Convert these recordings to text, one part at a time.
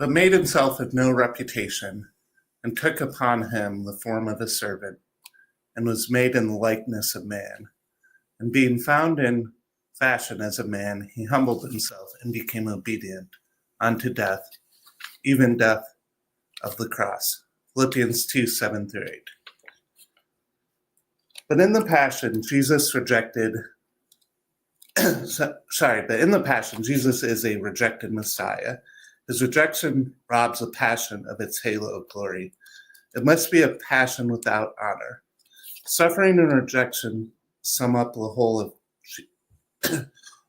but made himself of no reputation, and took upon him the form of a servant, and was made in the likeness of man. And being found in fashion as a man, he humbled himself and became obedient unto death, even death of the cross. Philippians 2:7-8. But in the passion, Jesus is a rejected Messiah. His rejection robs the passion of its halo of glory. It must be a passion without honor. Suffering and rejection sum up the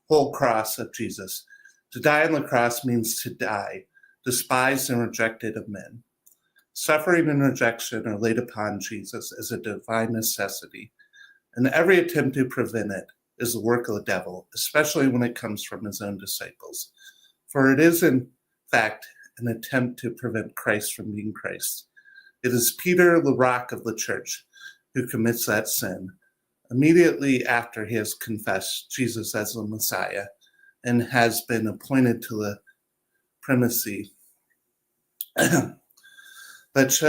whole cross of Jesus. To die on the cross means to die, despised and rejected of men. Suffering and rejection are laid upon Jesus as a divine necessity, and every attempt to prevent it is the work of the devil, especially when it comes from his own disciples. For it is, in fact, an attempt to prevent Christ from being Christ. It is Peter, the rock of the church, who commits that sin immediately after he has confessed Jesus as the Messiah and has been appointed to the primacy. That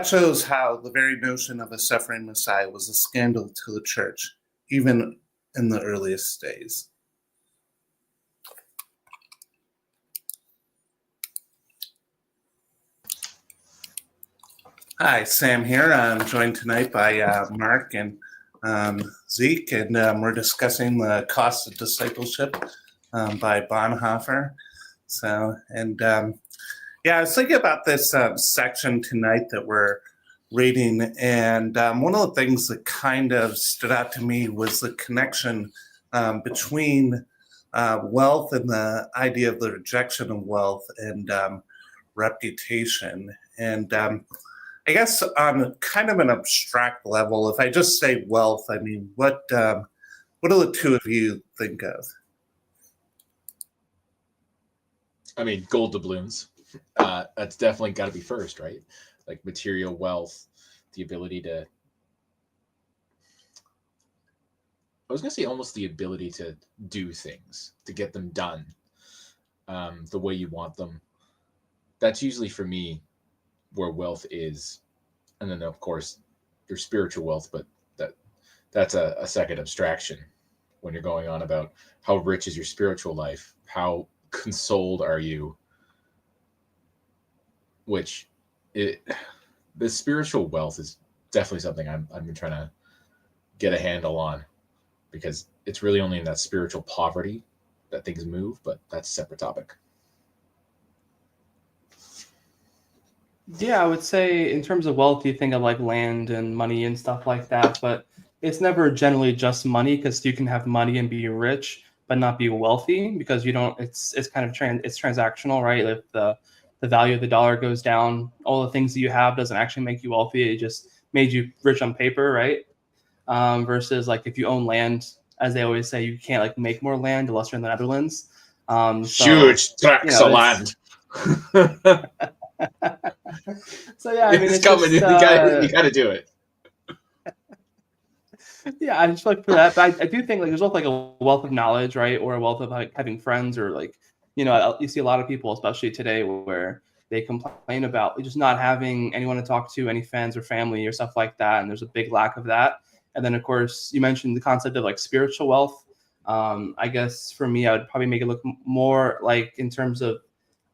shows how the very notion of a suffering Messiah was a scandal to the church, even in the earliest days. Hi, Sam here. I'm joined tonight by Mark and Zeke, and we're discussing the Cost of Discipleship by Bonhoeffer. I was thinking about this section tonight that we're reading, and one of the things that kind of stood out to me was the connection between wealth and the idea of the rejection of wealth and reputation. And I guess on kind of an abstract level, if I just say wealth, I mean, what do the two of you think of? I mean, gold doubloons. That's definitely got to be first, right? Like material wealth, the ability to, I was going to say almost the ability to do things, to get them done the way you want them. That's usually for me where wealth is. And then of course your spiritual wealth, but that's a second abstraction when you're going on about how rich is your spiritual life, how consoled are you, the spiritual wealth is definitely something I've been trying to get a handle on, because it's really only in that spiritual poverty that things move, but that's a separate topic. Yeah, I would say in terms of wealth, you think of like land and money and stuff like that, but it's never generally just money, because you can have money and be rich but not be wealthy, because you don't. It's kind of it's transactional, right? If the value of the dollar goes down, all the things that you have doesn't actually make you wealthy. It just made you rich on paper, right? Versus like if you own land, as they always say, you can't like make more land unless you're in the Netherlands. Huge tracts of land. So yeah, I mean, it's coming. You got to do it. Yeah, I just like for that. But I do think like there's both like a wealth of knowledge, right, or a wealth of like having friends, or like, you know, you see a lot of people, especially today, where they complain about just not having anyone to talk to, any friends or family or stuff like that, and there's a big lack of that. And then of course you mentioned the concept of like spiritual wealth. I guess for me, I would probably make it look more like in terms of,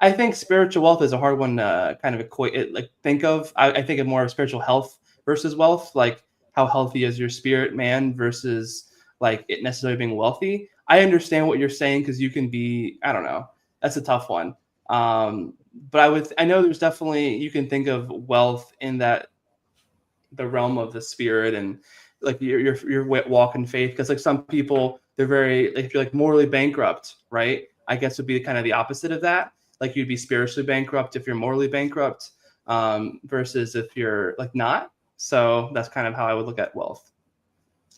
I think spiritual wealth is a hard one to kind of equate it, like think of. I think of more of spiritual health versus wealth, like how healthy is your spirit, man, versus like it necessarily being wealthy. I understand what you're saying, because you can be, I don't know, that's a tough one. But I know there's definitely, you can think of wealth in that the realm of the spirit and like your walk in faith, because like some people, they're very, like if you're like morally bankrupt, right? I guess would be kind of the opposite of that. Like you'd be spiritually bankrupt if you're morally bankrupt, versus if you're like not. So that's kind of how I would look at wealth.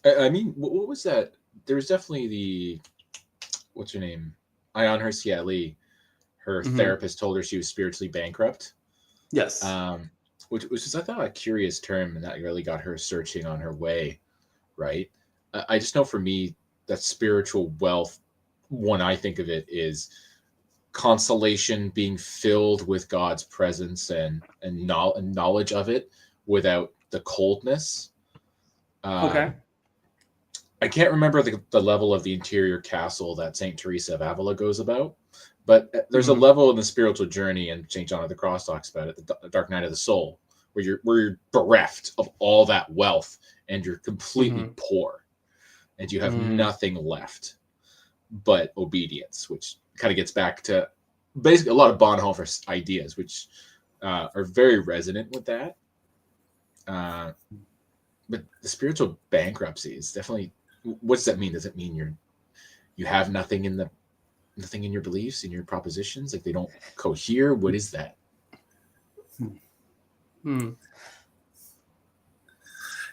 I mean, what was that? There was definitely what's her name? Ayan Hirsi Ali. Her therapist told her she was spiritually bankrupt. Yes. Which is, I thought, a curious term, and that really got her searching on her way, right? I just know for me that spiritual wealth, when I think of it, is consolation, being filled with God's presence and knowledge of it without the coldness. Okay. I can't remember the level of the interior castle that St. Teresa of Avila goes about, but there's a level in the spiritual journey, and St. John of the Cross talks about it, the dark night of the soul, where you're bereft of all that wealth and you're completely poor and you have nothing left but obedience, which kind of gets back to basically a lot of Bonhoeffer ideas, which are very resonant with that. But the spiritual bankruptcy is definitely, what does that mean? Does it mean you have nothing in your beliefs, in your propositions? Like they don't cohere? What is that?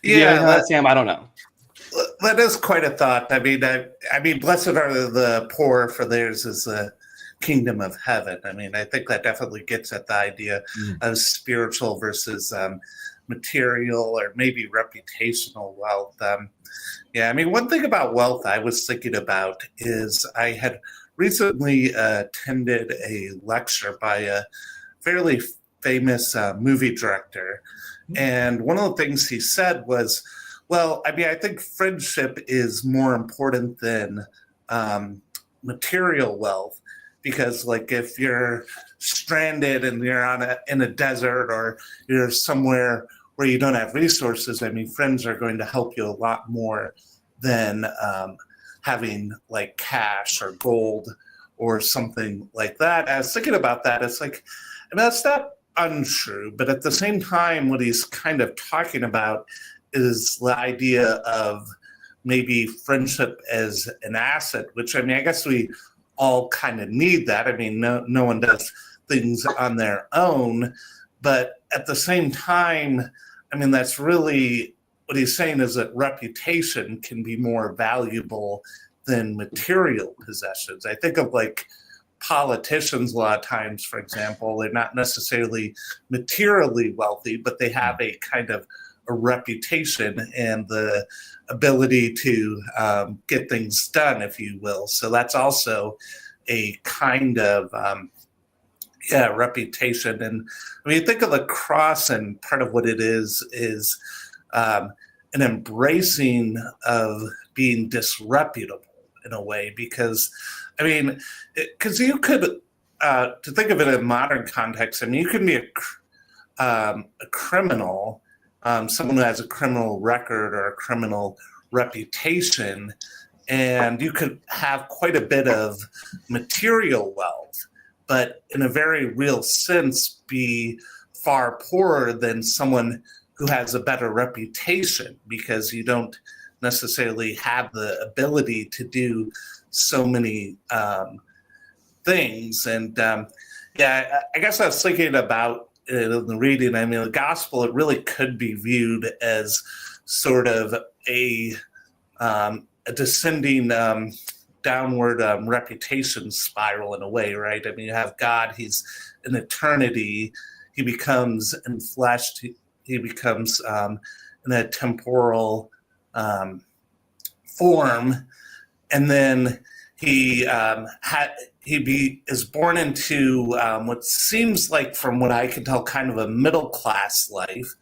Yeah, Sam, I don't know. That is quite a thought. I mean, blessed are the poor, for theirs is the kingdom of heaven. I mean, I think that definitely gets at the idea of spiritual versus material or maybe reputational wealth. Yeah, I mean, one thing about wealth I was thinking about is I had recently attended a lecture by a fairly famous movie director. And one of the things he said was, well, I mean, I think friendship is more important than material wealth, because like if you're stranded and you're in a desert or you're somewhere where you don't have resources, I mean, friends are going to help you a lot more than having like cash or gold or something like that. I was thinking about that. It's like, I mean, that's not untrue, but at the same time, what he's kind of talking about is the idea of maybe friendship as an asset, which, I mean, I guess we all kind of need that. I mean, no one does things on their own, but at the same time, I mean, that's really what he's saying, is that reputation can be more valuable than material possessions. I think of like politicians a lot of times, for example, they're not necessarily materially wealthy, but they have a kind of a reputation and the ability to get things done, if you will. So that's also a kind of reputation. And I mean, you think of the cross, and part of what it is an embracing of being disreputable in a way, because I mean, because you could, to think of it in modern context, I mean, you can be a criminal, someone who has a criminal record or a criminal reputation, and you could have quite a bit of material wealth, but in a very real sense be far poorer than someone who has a better reputation, because you don't necessarily have the ability to do so many things. And I guess I was thinking about in the reading, I mean, the gospel, it really could be viewed as sort of a descending downward reputation spiral in a way, right? I mean, you have God, he's in eternity, he becomes enfleshed, he becomes in a temporal form, and then he is born into what seems like, from what I can tell, kind of a middle class life,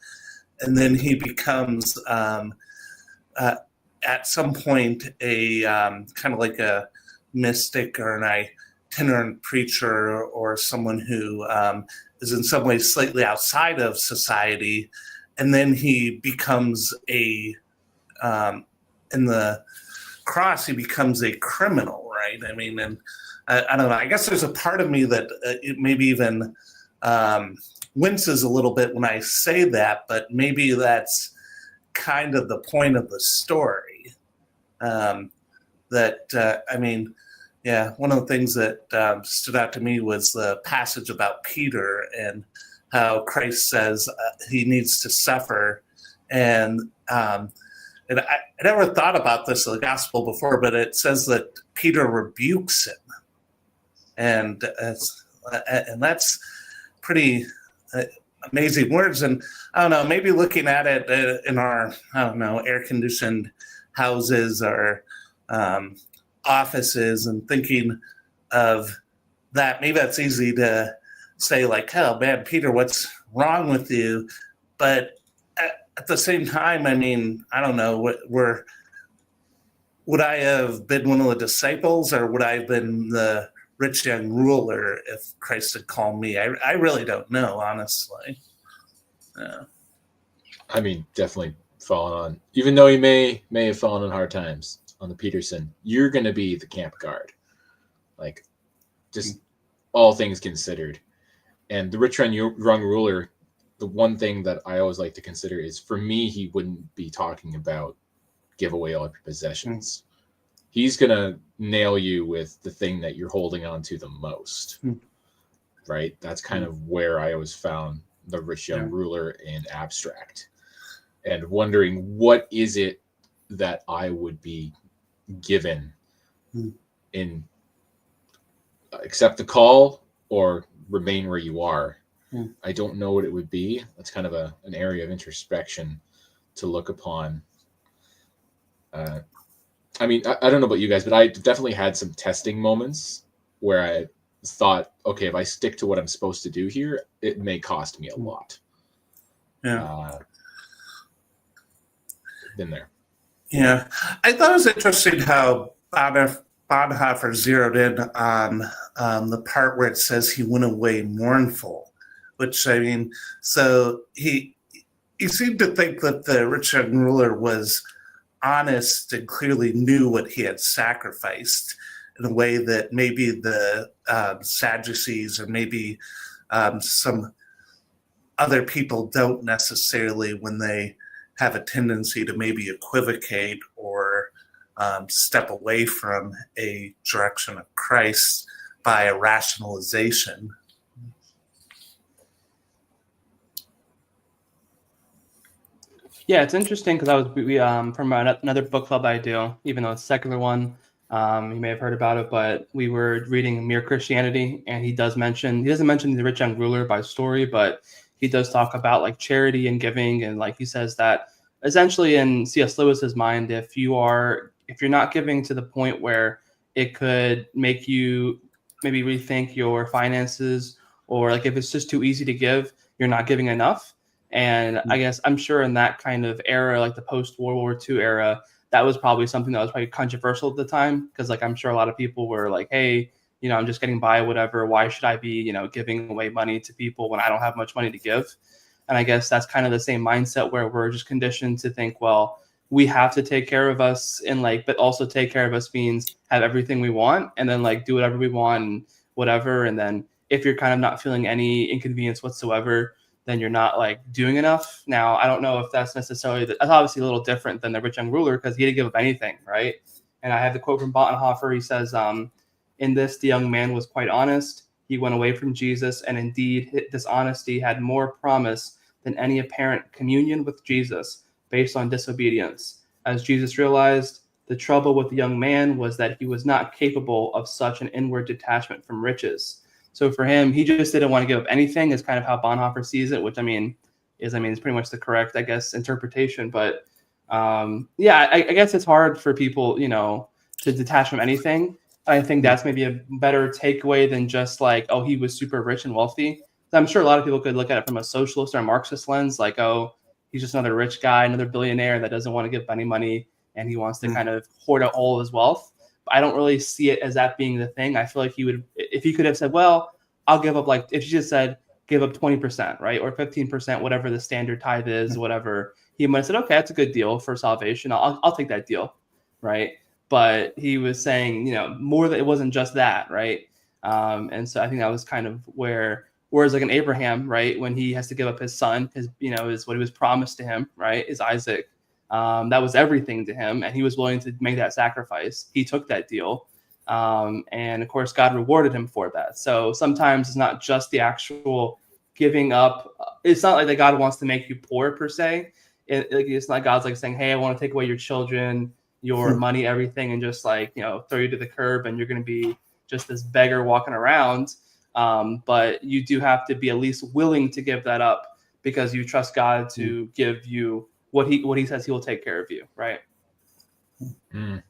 and then he becomes at some point a kind of like a mystic or an itinerant preacher, or someone who is in some ways slightly outside of society, and then he becomes in the cross, he becomes a criminal, right? I mean, and I don't know, I guess there's a part of me that it maybe even winces a little bit when I say that, but maybe that's kind of the point of the story. I mean, yeah, one of the things that stood out to me was the passage about Peter and how Christ says he needs to suffer. And I never thought about this in the gospel before, but it says that Peter rebukes him. And that's pretty amazing words. And I don't know, maybe looking at it in our, air-conditioned houses or offices, and thinking of that maybe that's easy to say, like, oh man, Peter, what's wrong with you? But at the same time, I mean, I don't know, would I have been one of the disciples, or would I have been the rich young ruler if Christ had called me? I really don't know, honestly. Yeah. I mean, definitely fallen on, even though he may have fallen on hard times on the Peterson, you're going to be the camp guard. Like, just all things considered. And the rich young ruler, the one thing that I always like to consider is, for me, he wouldn't be talking about give away all your possessions. He's going to nail you with the thing that you're holding on to the most. Right? That's kind of where I always found the rich young ruler in abstract, and wondering, what is it that I would be given in accept the call or remain where you are? I don't know what it would be. That's kind of an area of introspection to look upon. I mean, I don't know about you guys, but I definitely had some testing moments where I thought, okay, if I stick to what I'm supposed to do here, it may cost me a lot. Yeah. Been there. Yeah. I thought it was interesting how Bonhoeffer zeroed in on the part where it says he went away mournful, which, I mean, so he seemed to think that the rich young ruler was honest and clearly knew what he had sacrificed, in a way that maybe the Sadducees or maybe some other people don't necessarily, when they have a tendency to maybe equivocate or step away from a direction of Christ by a rationalization. Yeah, it's interesting because we from another book club I do, even though it's a secular one. You may have heard about it, but we were reading Mere Christianity, and he doesn't mention the rich young ruler by story, but he does talk about like charity and giving, and like he says that essentially in C.S. Lewis's mind, if you're not giving to the point where it could make you maybe rethink your finances, or like if it's just too easy to give, you're not giving enough. And I guess I'm sure in that kind of era, like the post-World War II era, that was probably something that was probably controversial at the time, because like I'm sure a lot of people were like, hey, I'm just getting by, whatever. Why should I be, giving away money to people when I don't have much money to give? And I guess that's kind of the same mindset where we're just conditioned to think, well, we have to take care of us, and like, but also take care of us means have everything we want, and then like do whatever we want and whatever. And then if you're kind of not feeling any inconvenience whatsoever, then you're not like doing enough. Now, I don't know if that's necessarily, that's obviously a little different than the rich young ruler, because he didn't give up anything, right? And I have the quote from Bonhoeffer. He says, in this, the young man was quite honest. He went away from Jesus, and indeed, this honesty had more promise than any apparent communion with Jesus based on disobedience. As Jesus realized, the trouble with the young man was that he was not capable of such an inward detachment from riches. So for him, he just didn't want to give up anything, is kind of how Bonhoeffer sees it, which is pretty much the correct, I guess, interpretation. But I guess it's hard for people, to detach from anything. I think that's maybe a better takeaway than just like, oh, he was super rich and wealthy. I'm sure a lot of people could look at it from a socialist or a Marxist lens, like, oh, he's just another rich guy, another billionaire that doesn't want to give any money, and he wants to kind of hoard out all of his wealth. I don't really see it as that being the thing. I feel like he would, if he could have said, well, I'll give up, like, if he just said, give up 20%, right? Or 15%, whatever the standard tithe is, whatever, he might have said, okay, that's a good deal for salvation. I'll take that deal, right? But he was saying, more that it wasn't just that, right? And so I think that was kind of whereas like an Abraham, right, when he has to give up his son, is what he was promised to him, right, is Isaac. That was everything to him, and he was willing to make that sacrifice. He took that deal, and of course, God rewarded him for that. So sometimes it's not just the actual giving up. It's not like that God wants to make you poor per se. It's not God's like saying, "Hey, I want to take away your children, your money, everything, and just like throw you to the curb, and you're going to be just this beggar walking around." But you do have to be at least willing to give that up, because you trust God to give you what he says he will take care of you, right? And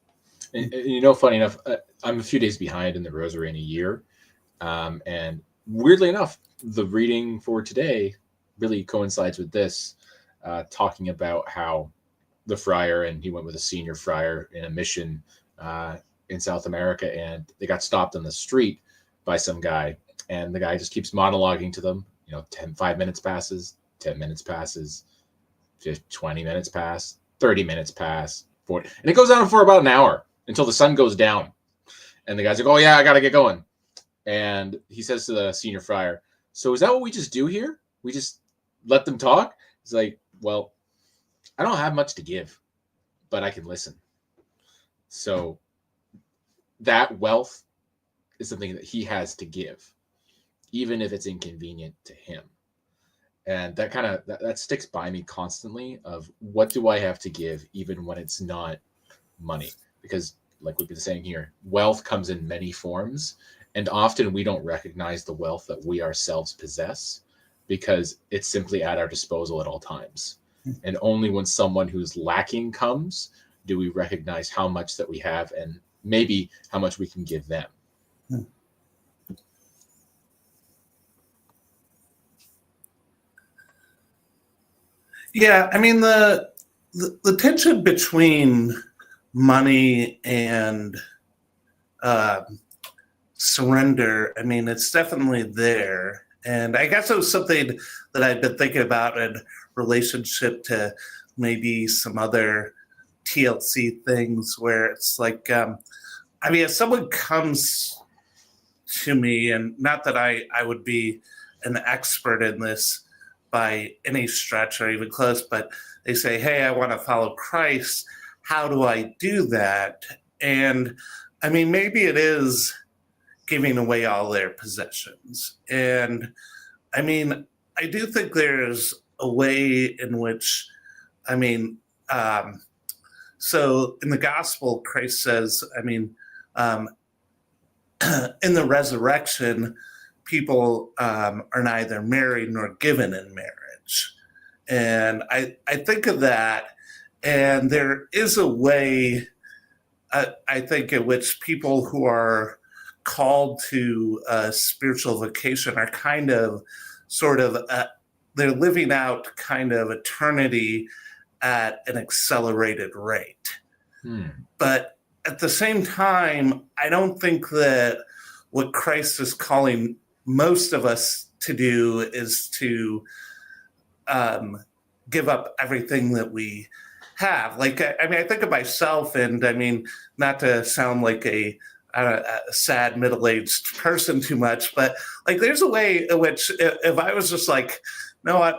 funny enough, I'm a few days behind in the rosary in a year, And weirdly enough, the reading for today really coincides with this, talking about how the friar, and he went with a senior friar in a mission in South America, and they got stopped on the street by some guy, and the guy just keeps monologuing to them. 5 minutes passes, 10 minutes passes, 20 minutes pass, 30 minutes pass, 40, and it goes on for about an hour until the sun goes down. And the guy's like, "Oh yeah, I gotta get going." And he says to the senior friar, "So is that what we just do here? We just let them talk?" He's like, "Well, I don't have much to give, but I can listen." So that wealth is something that he has to give, even if it's inconvenient to him. And that kind of that sticks by me constantly, of what do I have to give even when it's not money? Because like we've been saying here, wealth comes in many forms, and often we don't recognize the wealth that we ourselves possess because it's simply at our disposal at all times. And only when someone who's lacking comes do we recognize how much that we have and maybe how much we can give them. Yeah, I mean the tension between money and surrender, I mean, it's definitely there. And I guess it was something that I've been thinking about in relationship to maybe some other TLC things, where it's like, I mean, if someone comes to me, and not that I would be an expert in this by any stretch or even close, but they say, "Hey, I want to follow Christ. How do I do that?" And I mean, maybe it is giving away all their possessions. And I mean, I do think there's a way in which, I mean, so in the gospel, Christ says, I mean, in the resurrection, people are neither married nor given in marriage. And I think of that, and there is a way, I think, in which people who are called to a spiritual vocation are kind of sort of, they're living out kind of eternity at an accelerated rate. But at the same time, I don't think that what Christ is calling most of us to do is to give up everything that we have. Like, I mean, I think of myself, and I mean, not to sound like a sad middle-aged person too much, but like, there's a way in which if I was just like, no,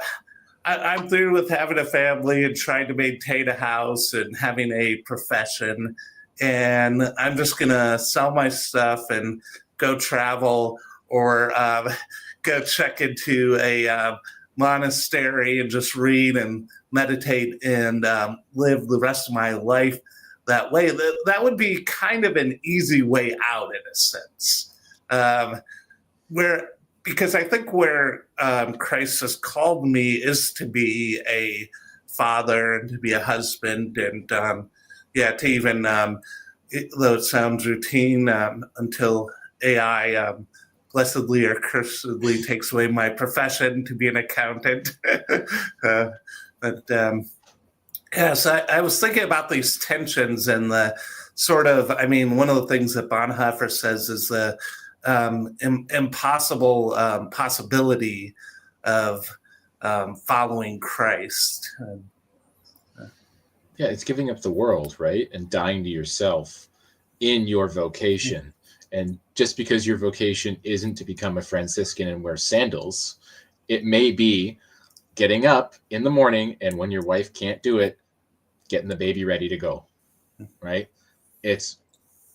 I'm through with having a family and trying to maintain a house and having a profession, and I'm just gonna sell my stuff and go travel, or go check into a monastery and just read and meditate and live the rest of my life that way. That would be kind of an easy way out, in a sense. Because I think where Christ has called me is to be a father and to be a husband, and to even, though it sounds routine, until AI blessedly or cursedly takes away my profession, to be an accountant. Yes, I was thinking about these tensions and the sort of, I mean, one of the things that Bonhoeffer says is the impossible possibility of following Christ. Yeah, it's giving up the world, right? And dying to yourself in your vocation. And just because your vocation isn't to become a Franciscan and wear sandals, it may be getting up in the morning, and when your wife can't do it, getting the baby ready to go, right? It's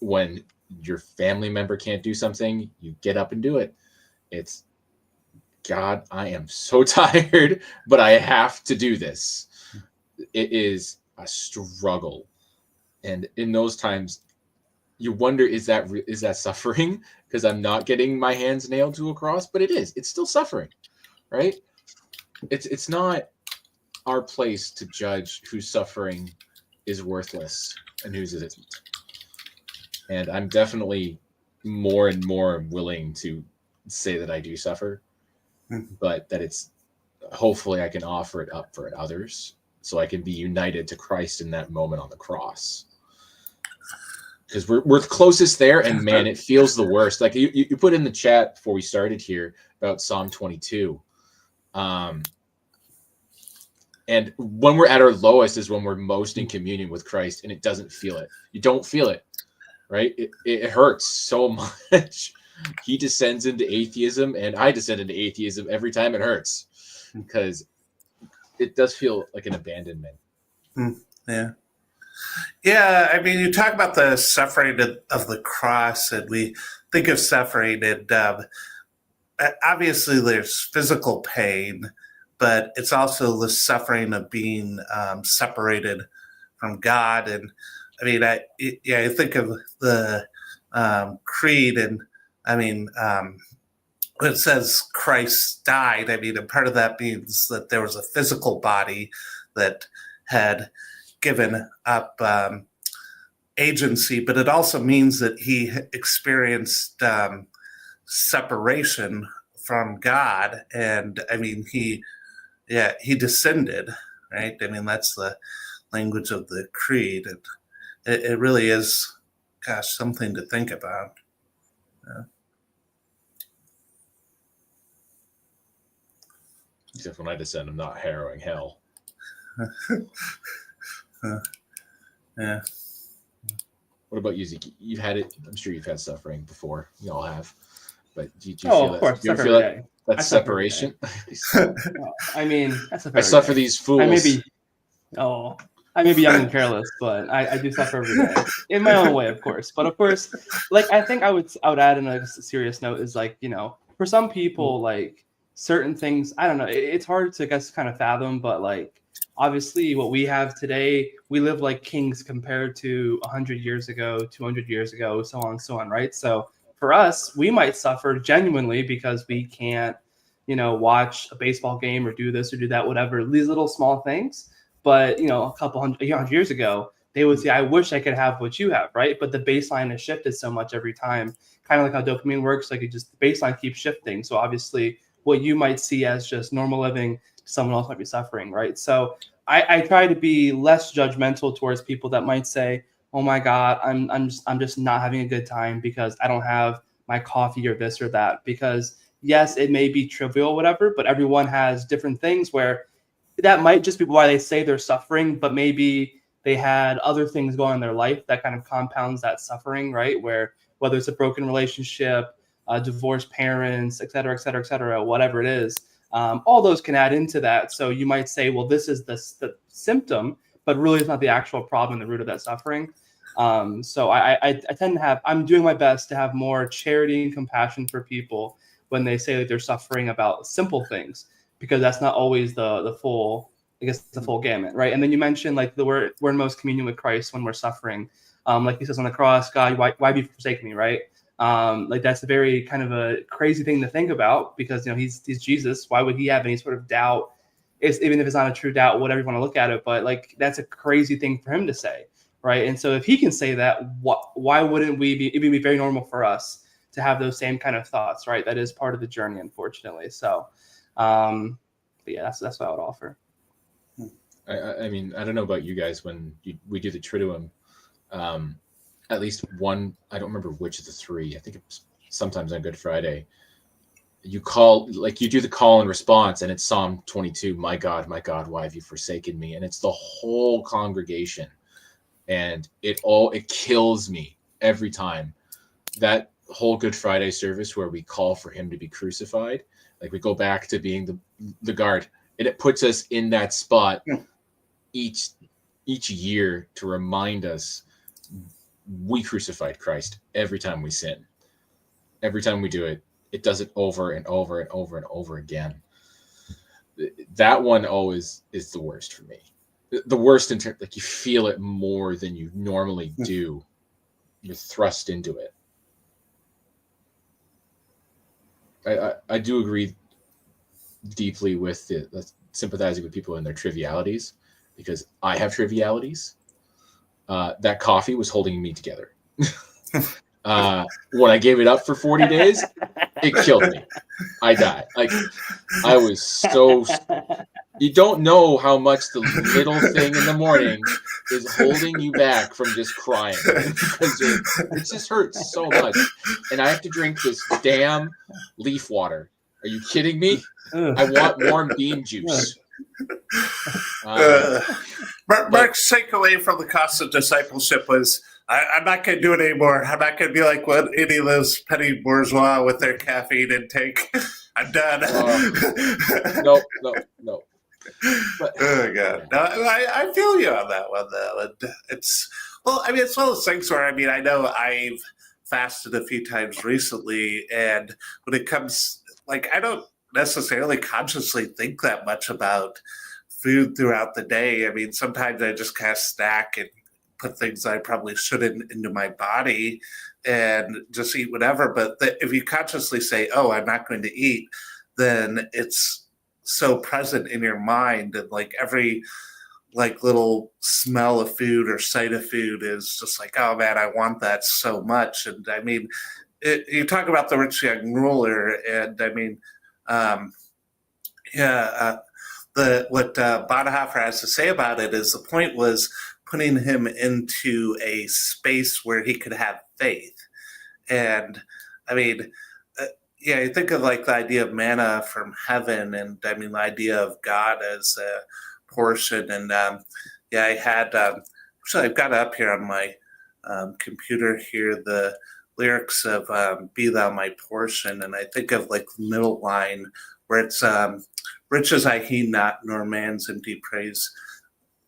when your family member can't do something, you get up and do it. It's, God, I am so tired, but I have to do this. It is a struggle. And in those times, you wonder, is that suffering? Because I'm not getting my hands nailed to a cross, but it is. It's still suffering, right? It's not our place to judge whose suffering is worthless and whose it isn't. And I'm definitely more and more willing to say that I do suffer, Mhm. but that it's hopefully I can offer it up for others so I can be united to Christ in that moment on the cross. Because we're closest there, and man, it feels the worst. Like you put in the chat before we started here about Psalm 22. And when we're at our lowest is when we're most in communion with Christ, and it doesn't feel it. You don't feel it, right? It hurts so much. He descends into atheism, and I descend into atheism every time it hurts, because it does feel like an abandonment. Yeah. Yeah, I mean, you talk about the suffering of the cross, and we think of suffering, and obviously there's physical pain, but it's also the suffering of being separated from God. And I mean, I think of the creed, and I mean, when it says Christ died, I mean, and part of that means that there was a physical body that had given up agency, but it also means that he experienced separation from God. And I mean, he descended, right? I mean, that's the language of the creed. And it really is, gosh, something to think about. Yeah. Except when I descend, I'm not harrowing hell. Yeah. What about you, Zeke? You've had it. I'm sure you've had suffering before. We all have. But do you Oh, feel of course, that? Do you ever suffer feel every that? day. That's I suffer every separation. I mean, that's I suffer these fools. I may be young and careless, but I do suffer every day in my own way, of course. But of course, like I think I would add in a serious note is like, you know, for some people, like certain things, I don't know, it's hard to, I guess, kind of fathom, but like obviously what we have today, we live like kings compared to 100 years ago, 200 years ago, so on and so on, right? So for us, we might suffer genuinely because we can't, you know, watch a baseball game or do this or do that, whatever, these little small things. But, you know, a couple hundred years ago, they would say, I wish I could have what you have, right? But the baseline has shifted so much every time, kind of like how dopamine works. Like, it just, the baseline keeps shifting. So obviously what you might see as just normal living, someone else might be suffering, right? So I try to be less judgmental towards people that might say, oh my God, I'm just not having a good time because I don't have my coffee or this or that. Because yes, it may be trivial, whatever, but everyone has different things where that might just be why they say they're suffering, but maybe they had other things going on in their life that kind of compounds that suffering, right? Where whether it's a broken relationship, divorced parents, et cetera, whatever it is, all those can add into that. So you might say, well, this is the symptom, but really it's not the actual problem, the root of that suffering. So I tend to have, I'm doing my best to have more charity and compassion for people when they say that they're suffering about simple things, because that's not always the full, I guess, the full gamut, right? And then you mentioned like we're in most communion with Christ when we're suffering. Like he says on the cross, God, why have you forsaken me, right? Like that's a very kind of a crazy thing to think about, because, you know, he's Jesus. Why would he have any sort of doubt? Even if it's not a true doubt, whatever you want to look at it, but like that's a crazy thing for him to say, right? And so if he can say that, why wouldn't we be? It would be very normal for us to have those same kind of thoughts, right? That is part of the journey, unfortunately. So, but yeah, that's what I would offer. I mean, I don't know about you guys. When we do the Triduum, at least one, I don't remember which of the three, I think it's sometimes on Good Friday, you do the call and response, and it's Psalm 22, my God, why have you forsaken me? And it's the whole congregation. And it kills me every time. That whole Good Friday service where we call for him to be crucified, like we go back to being the guard, and it puts us in that spot each year to remind us we crucified Christ every time we sin. Every time we do it, it does it over and over and over and over again. That one always is the worst for me. The worst in terms, like, you feel it more than you normally do. You're thrust into it. I do agree deeply with the sympathizing with people and their trivialities, because I have trivialities. That coffee was holding me together. When I gave it up for 40 days, It killed me. I died. Like, I was so. You don't know how much the little thing in the morning is holding you back from just crying because it just hurts so much. And I have to drink this damn leaf water. Are you kidding me? I want warm bean juice. Mark's takeaway from the Cost of Discipleship was, I'm not going to do it anymore. I'm not going to be like what any of those petty bourgeois with their caffeine intake. I'm done. No. But, oh God, no, I feel you on that one though. And it's one of those things where I know I've fasted a few times recently, and when it comes, like, I don't necessarily consciously think that much about food throughout the day. Sometimes I just kind of snack and put things I probably shouldn't into my body and just eat whatever. But if you consciously say, "Oh, I'm not going to eat," then it's so present in your mind, and like every little smell of food or sight of food is just like, oh man, I want that so much. And you talk about the rich young ruler, and what Bonhoeffer has to say about it is the point was putting him into a space where he could have faith. And you think of like the idea of manna from heaven, and the idea of God as a portion. And I had actually I've got up here on my computer here the lyrics of "Be Thou My Portion," and I think of like the middle line where it's "Riches I heed not, nor man's empty praise.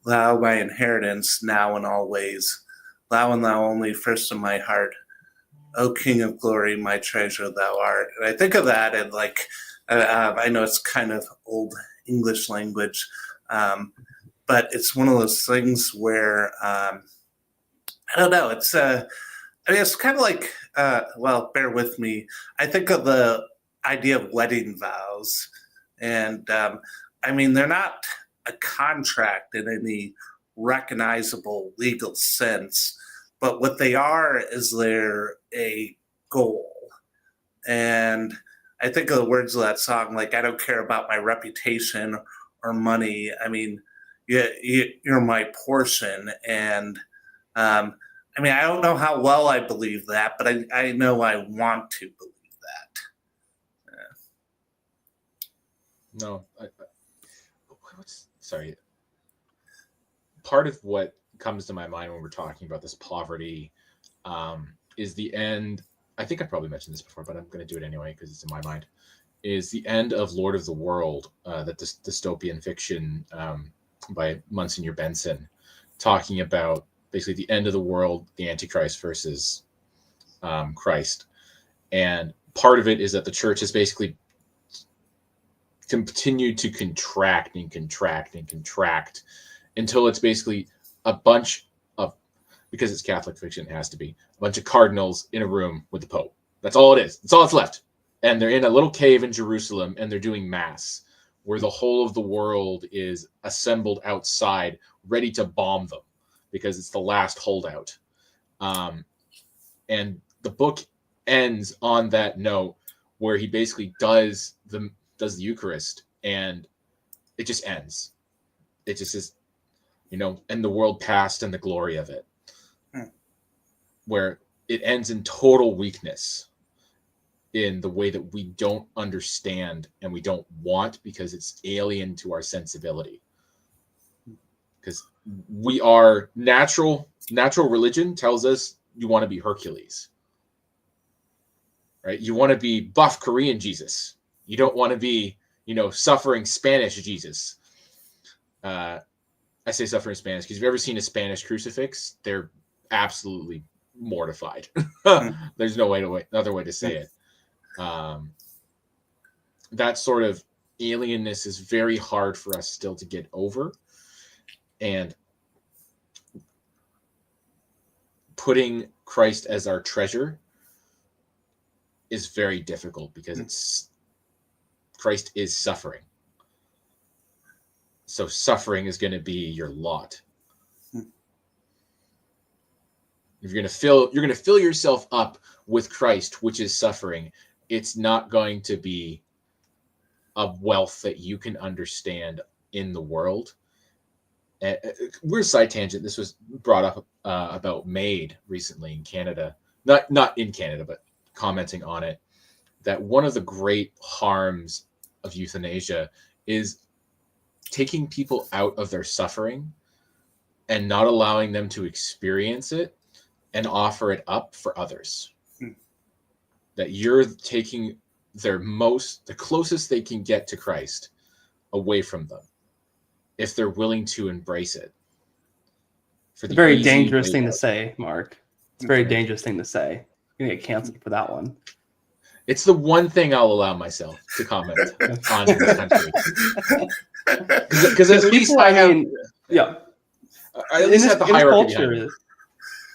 Thou my inheritance, now and always. Thou and Thou only, first in my heart. O King of glory, my treasure thou art." And I think of that, and like, I know it's kind of old English language, but it's one of those things where, I don't know, it's it's kind of like, bear with me. I think of the idea of wedding vows, and they're not a contract in any recognizable legal sense. But what they are is they're a goal. And I think of the words of that song, like, I don't care about my reputation or money. You're my portion. And I don't know how well I believe that, but I know I want to believe that. No. Sorry. Part of what comes to my mind when we're talking about this poverty is the end. I think I probably mentioned this before, but I'm going to do it anyway because it's in my mind. Is the end of Lord of the World, that dystopian fiction by Monsignor Benson, talking about basically the end of the world, the Antichrist versus Christ. And part of it is that the church has basically continued to contract and contract and contract until it's basically a bunch of, because it's Catholic fiction, it has to be a bunch of cardinals in a room with the Pope. That's all it is. That's all that's left. And they're in a little cave in Jerusalem, and they're doing mass, where the whole of the world is assembled outside, ready to bomb them, because it's the last holdout. And the book ends on that note, where he basically does the Eucharist, and it just ends. It just is, and the world passed and the glory of it, where it ends in total weakness in the way that we don't understand and we don't want, because it's alien to our sensibility. Because we are natural religion tells us you want to be Hercules, right? You want to be buff Korean Jesus. You don't want to be, suffering Spanish Jesus. I say suffering Spanish because if you've ever seen a Spanish crucifix, they're absolutely mortified. There's no other way to say it. That sort of alienness is very hard for us still to get over. And putting Christ as our treasure is very difficult, because Christ is suffering. So suffering is going to be your lot. If you're going to fill yourself up with Christ, which is suffering, it's not going to be a wealth that you can understand in the world. We're side tangent. This was brought up about MAID recently in Canada, not in Canada, but commenting on it, that one of the great harms of euthanasia is taking people out of their suffering and not allowing them to experience it and offer it up for others. That you're taking the closest they can get to Christ away from them, if they're willing to embrace it. It's a very dangerous thing to say, Mark. It's a very dangerous thing to say. You're gonna get canceled for that one. It's the one thing I'll allow myself to comment on in this country. Because at least I have, I at least have the hierarchy behind me.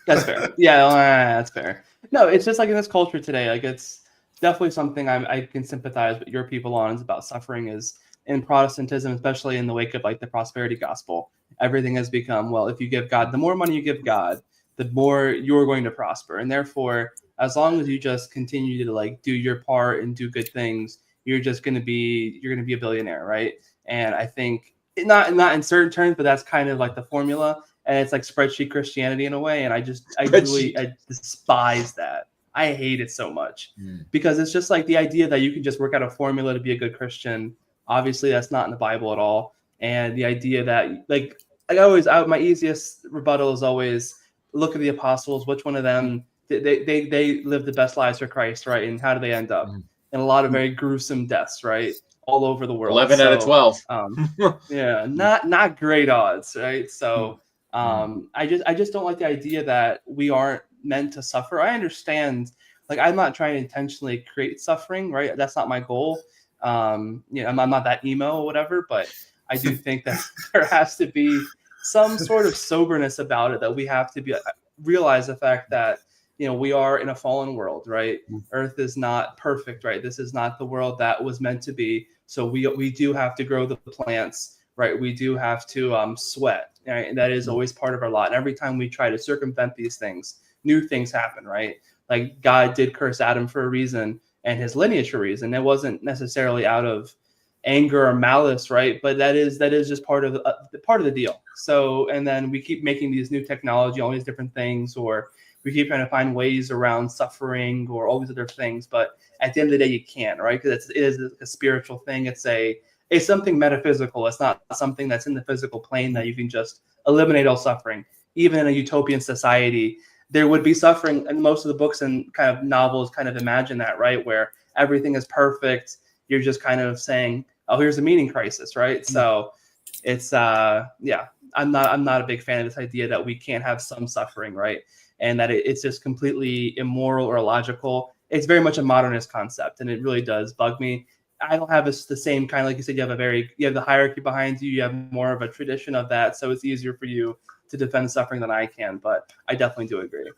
That's fair. Yeah, that's fair. No, it's just like in this culture today, like it's definitely something I can sympathize with your people on, is about suffering. Is in Protestantism, especially in the wake of like the prosperity gospel, everything has become, well, if you give God, the more money you give God, the more you're going to prosper. And therefore, as long as you just continue to like do your part and do good things, you're going to be a billionaire, right? And I think not in certain terms, but that's kind of like the formula. And it's like spreadsheet Christianity in a way. And I despise that. I hate it so much because it's just like the idea that you can just work out a formula to be a good Christian. Obviously, that's not in the Bible at all. And the idea that my easiest rebuttal is always look at the apostles. Which one of them they lived the best lives for Christ, right? And how do they end up? In a lot of very gruesome deaths, right? All over the world. 11 out of 12. Yeah, not great odds, right? So I just don't like the idea that we aren't meant to suffer. I understand, like I'm not trying to intentionally create suffering, right? That's not my goal. I'm not that emo or whatever, but I do think that there has to be some sort of soberness about it, that we have to realize the fact that, we are in a fallen world, right? Earth is not perfect, right? This is not the world that was meant to be. So we do have to grow the plants, right? We do have to sweat, right? And that is always part of our lot. And every time we try to circumvent these things, new things happen, right? Like God did curse Adam for a reason and his lineage for a reason. It wasn't necessarily out of anger or malice, right? But that is just part of the deal. So, and then we keep making these new technology, all these different things, or we keep trying to find ways around suffering or all these other things. But at the end of the day, you can't, right? Because it is a spiritual thing. It's something metaphysical. It's not something that's in the physical plane that you can just eliminate all suffering. Even in a utopian society, there would be suffering, and most of the books and kind of novels kind of imagine that, right? Where everything is perfect. You're just kind of saying, oh, here's a meaning crisis, right? So it's, I'm not a big fan of this idea that we can't have some suffering, right? And that it's just completely immoral or illogical. It's very much a modernist concept, and it really does bug me. I don't have the same kind of, like you said, you have the hierarchy behind you. You have more of a tradition of that. So it's easier for you to defend suffering than I can, but I definitely do agree.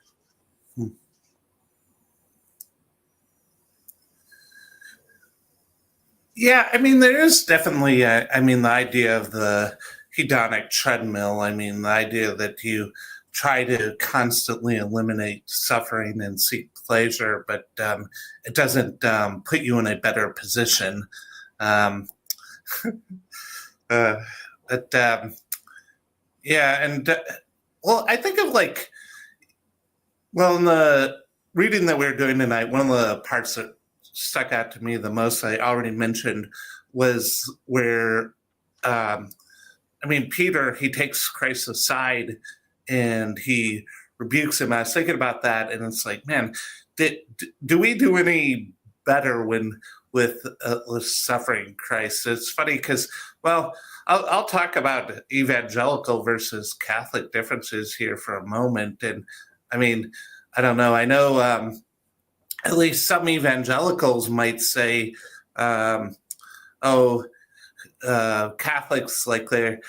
Yeah, I mean, there is definitely, the idea of the hedonic treadmill. I mean, the idea that you try to constantly eliminate suffering and seek pleasure, but it doesn't put you in a better position. I think of in the reading that we were doing tonight, one of the parts that stuck out to me the most, I already mentioned, was where, Peter, he takes Christ aside and he rebukes him. I was thinking about that, and it's like, man, do we do any better with suffering Christ? It's funny because, I'll talk about evangelical versus Catholic differences here for a moment. And I don't know. I know at least some evangelicals might say, Catholics, like they're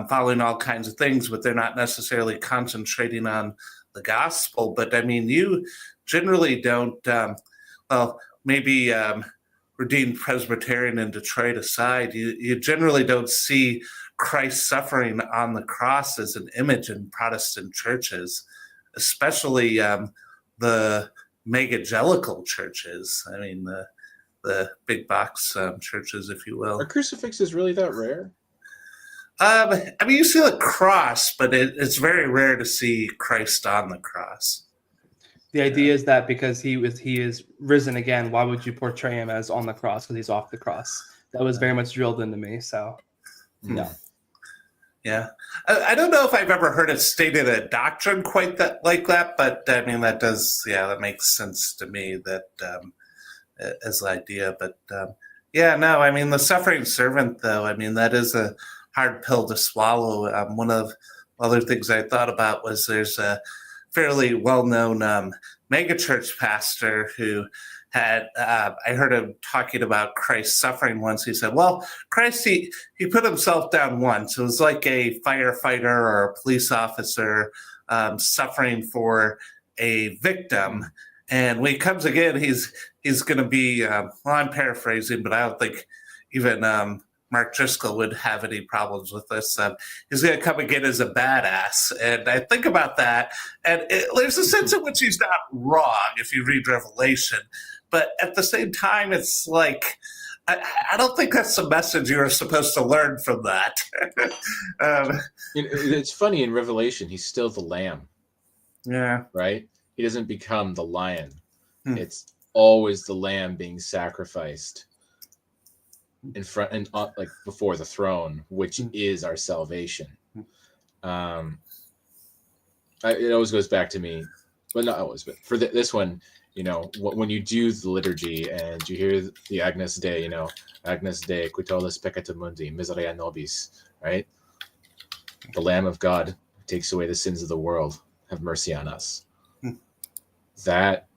following all kinds of things, but they're not necessarily concentrating on the gospel. But you generally don't, maybe Redeemed Presbyterian in Detroit aside, you generally don't see Christ suffering on the cross as an image in Protestant churches, especially the megagelical churches. I mean, the big box churches, if you will. Are crucifixes really that rare? I mean, you see the cross, but it's very rare to see Christ on the cross. The idea is that because he is risen again, why would you portray him as on the cross because he's off the cross? That was very much drilled into me. So, yeah. Yeah. I don't know if I've ever heard it stated a doctrine quite like that, but I mean, that makes sense to me, that as an idea. But no, I mean, the suffering servant, though, I mean, that is a hard pill to swallow. One of the other things I thought about was there's a fairly well-known megachurch pastor who had, I heard him talking about Christ's suffering once. He said, well, Christ, he put himself down once. It was like a firefighter or a police officer suffering for a victim. And when he comes again, he's going to be, I'm paraphrasing, but I don't think even Mark Driscoll would have any problems with this. He's going to come again as a badass. And I think about that, and there's a sense in which he's not wrong if you read Revelation. But at the same time, it's like, I don't think that's the message you were supposed to learn from that. It's funny, in Revelation, he's still the lamb. Yeah. Right? He doesn't become the lion. It's always the lamb being sacrificed in front and like before the throne, which is our salvation. It always goes back to me, well, not always, but for this one, when you do the liturgy and you hear the Agnus Dei, Agnus Dei, qui tollis peccata mundi, miseria nobis, right? The Lamb of God who takes away the sins of the world, have mercy on us. That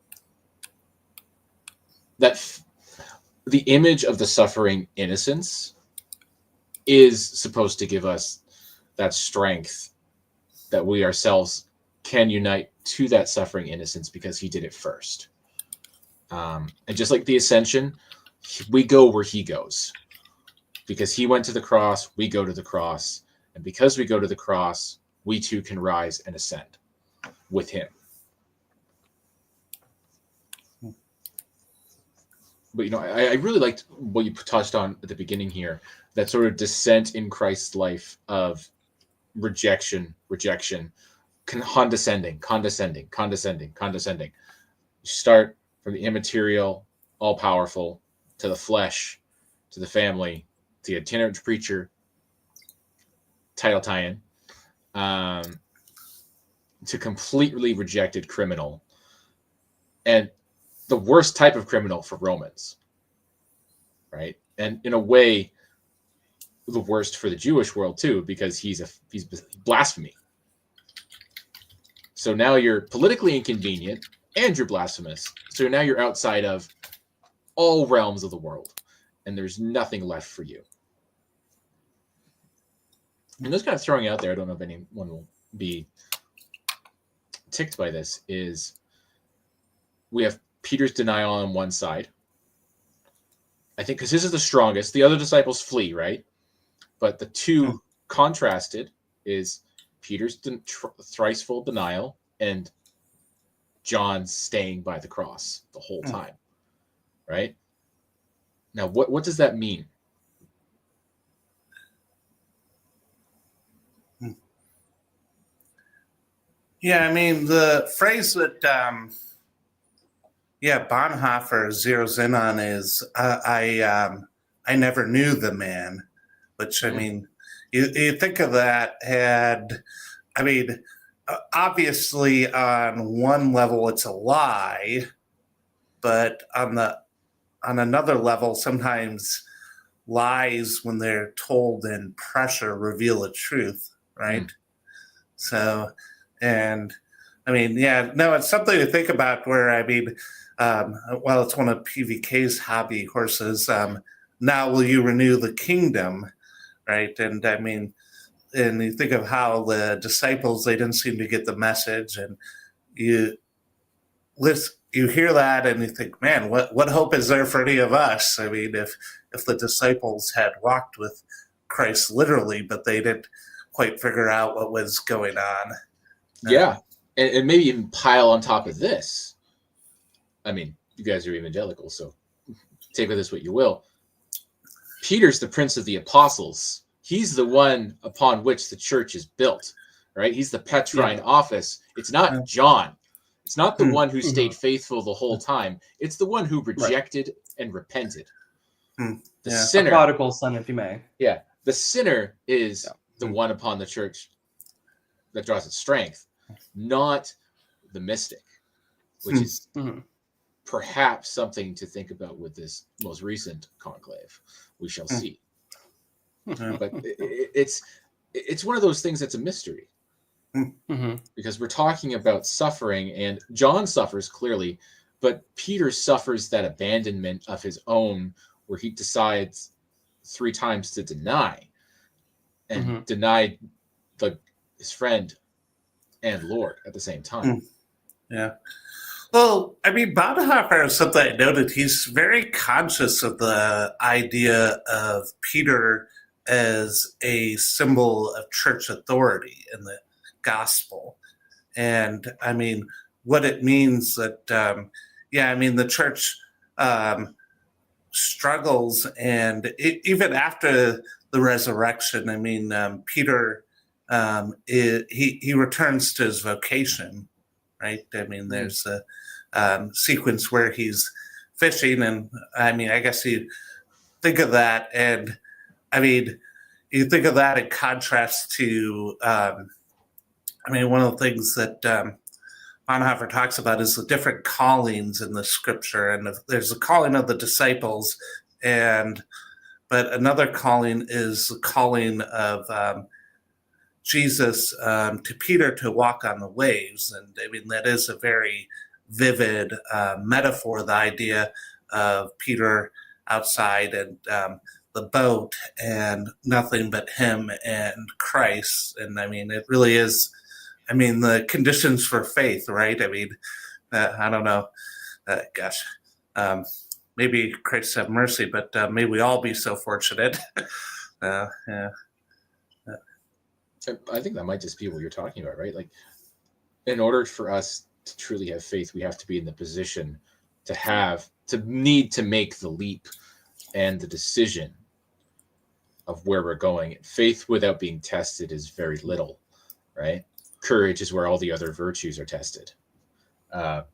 the image of the suffering innocence is supposed to give us that strength that we ourselves can unite to that suffering innocence because he did it first. And just like the ascension, we go where he goes. Because he went to the cross, we go to the cross. And because we go to the cross, we too can rise and ascend with him. But, I really liked what you touched on at the beginning here, that sort of descent in Christ's life of rejection, condescending. You start from the immaterial, all-powerful, to the flesh, to the family, to the itinerant preacher, title tie-in, to completely rejected criminal, and the worst type of criminal for Romans, right? And in a way, the worst for the Jewish world too, because he's blasphemy. So now you're politically inconvenient and you're blasphemous. So now you're outside of all realms of the world, and there's nothing left for you. And just kind of throwing out there, I don't know if anyone will be ticked by this, is we have Peter's denial on one side. I think because his is the strongest. The other disciples flee, right? But the two contrasted is Peter's thrice-fold denial and John staying by the cross the whole time, right? Now, what does that mean? Yeah, I mean, the phrase that Bonhoeffer zeroes in on is I never knew the man, which, I mean, you think of that, and I mean, obviously on one level it's a lie, but on another level, sometimes lies, when they're told in pressure, reveal the truth, right? So, and I mean, it's something to think about, where, I mean, well, it's one of PVK's hobby horses. Now will you renew the kingdom, right? And I mean, and you think of how the disciples, they didn't seem to get the message, and you hear that and you think, man, what hope is there for any of us? I mean, if the disciples had walked with Christ literally, but they didn't quite figure out what was going on. Yeah, and maybe even pile on top of this. I mean, you guys are evangelical, so take with this what you will. Peter's the prince of the apostles. He's the one upon which the church is built, right? He's the Petrine office. It's not John. It's not the one who stayed faithful the whole time. It's the one who rejected and repented. The sinner, a prodigal son, if you may. Yeah, the sinner is the one upon the church that draws its strength, not the mystic, which is perhaps something to think about with this most recent conclave. We shall see. But it's one of those things that's a mystery. Because we're talking about suffering, and John suffers clearly, but Peter suffers that abandonment of his own, where he decides 3 times to deny, and denied his friend and Lord at the same time. Yeah. Well, I mean, Bonhoeffer is something I noted. He's very conscious of the idea of Peter as a symbol of church authority in the gospel. And I mean, what it means that, I mean, the church struggles, and even after the resurrection, I mean, Peter, he returns to his vocation, right? I mean, there's a sequence where he's fishing, and I mean, I guess you think of that, and I mean, you think of that in contrast to, I mean, one of the things that Bonhoeffer talks about is the different callings in the scripture, and there's the calling of the disciples, but another calling is the calling of Jesus to Peter to walk on the waves. And I mean, that is a very vivid metaphor, the idea of Peter outside and the boat and nothing but him and Christ. And I mean, it really is, I mean, the conditions for faith, right? I mean, I don't know, maybe Christ have mercy, but may we all be so fortunate. Yeah. I think that might just be what you're talking about, right? Like, in order for us to truly have faith, we have to be in the position to need to make the leap and the decision of where we're going. Faith without being tested is very little, right? Courage is where all the other virtues are tested. I've